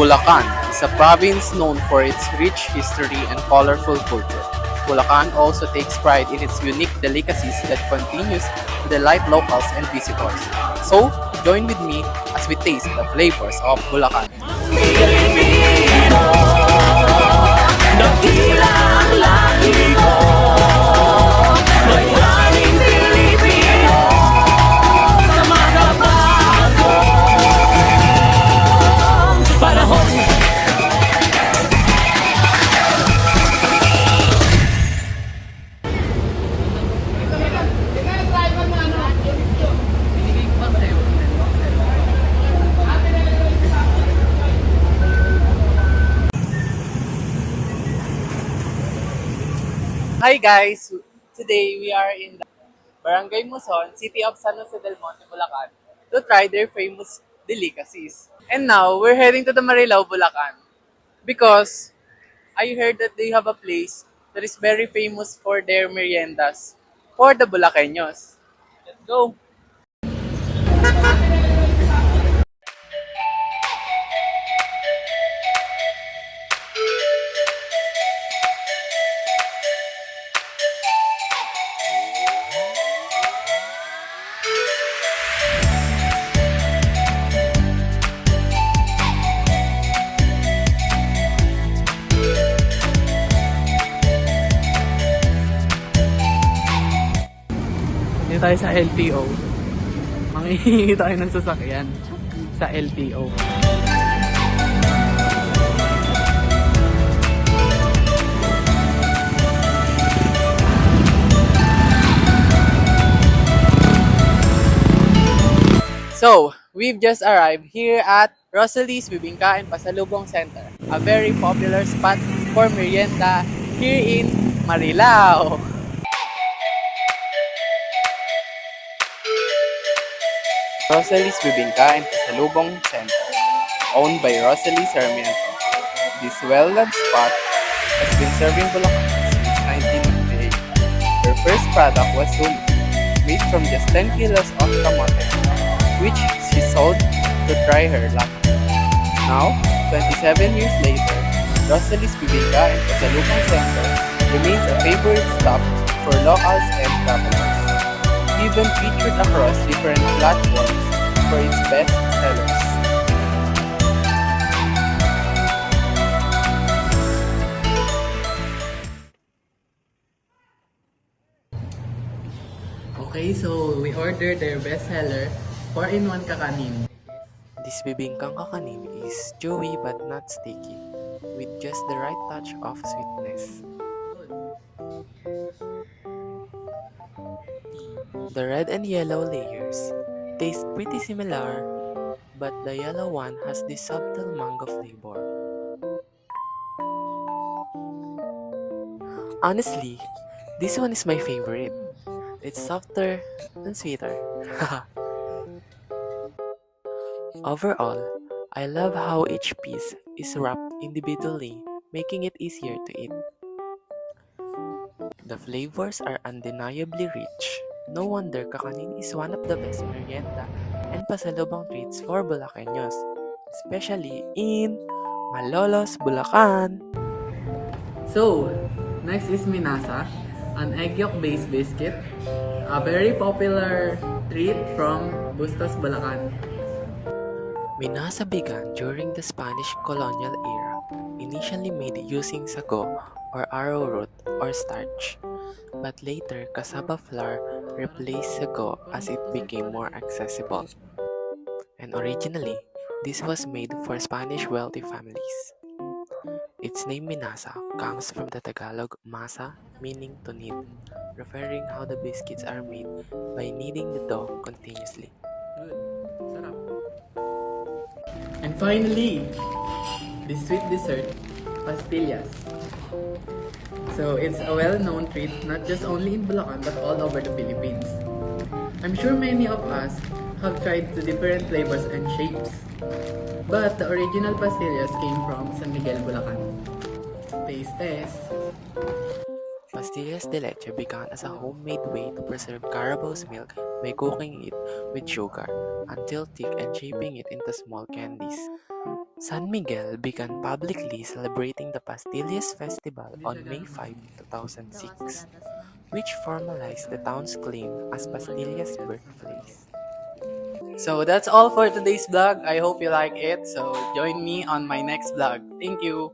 Bulacan is a province known for its rich history and colorful culture. Bulacan also takes pride in its unique delicacies that continues to delight locals and visitors. So, join with me as we taste the flavors of Bulacan. Hi guys! Today we are in the Barangay Muson, City of San Jose del Monte, Bulacan to try their famous delicacies. And now, we're heading to the Marilao, Bulacan because I heard that they have a place that is very famous for their meriendas for the Bulacaños. Let's go! Dito tayo sa LTO. Manghihingi tayo ng sasakyan sa LTO. So, we've just arrived here at Rosalie's Bibingka and Pasalubong Center, a very popular spot for merienda here in Marilao. Rosalie's Bibingka and Pasalubong Center, owned by Rosalie Sarmiento. This well-loved spot has been serving Bulacan since 1998. Their first product was sumi, made from just 10 kilos of kamote, which she sold to try her luck. Now, 27 years later, Rosalie's Bibingka and Pasalubong Center remains a favorite stop for locals and travelers. Even featured across different platforms for its best sellers. Okay, so we ordered their best seller, 4-in-1 kakanin. This bibingkang kakanin is chewy but not sticky, with just the right touch of sweetness. The red and yellow layers taste pretty similar, but the yellow one has this subtle mango flavor. Honestly, this one is my favorite. It's softer and sweeter. Overall, I love how each piece is wrapped individually, making it easier to eat. The flavors are undeniably rich. No wonder kakanin is one of the best merienda and pasalubong treats for Bulacaños, especially in Malolos, Bulacan. So, next is Minasa, an egg yolk-based biscuit, a very popular treat from Bustos, Bulacan. Minasa began during the Spanish colonial era, initially made using sago or arrowroot or starch, but later cassava flour replaced sago as it became more accessible. And originally, this was made for Spanish wealthy families. Its name Minasa comes from the Tagalog masa, meaning to knead, referring how the biscuits are made by kneading the dough continuously. Good. Sarap. And finally, the sweet dessert, pastillas. So it's a well-known treat not just only in Bulacan but all over the Philippines. I'm sure many of us have tried the different flavors and shapes, but the original pastillas came from San Miguel, Bulacan. Taste test! Pastillas de leche began as a homemade way to preserve Carabao's milk by cooking it with sugar until thick and shaping it into small candies. San Miguel began publicly celebrating the Pastillas Festival on May 5, 2006, which formalized the town's claim as Pastillas' birthplace. So that's all for today's vlog. I hope you like it. So join me on my next vlog. Thank you.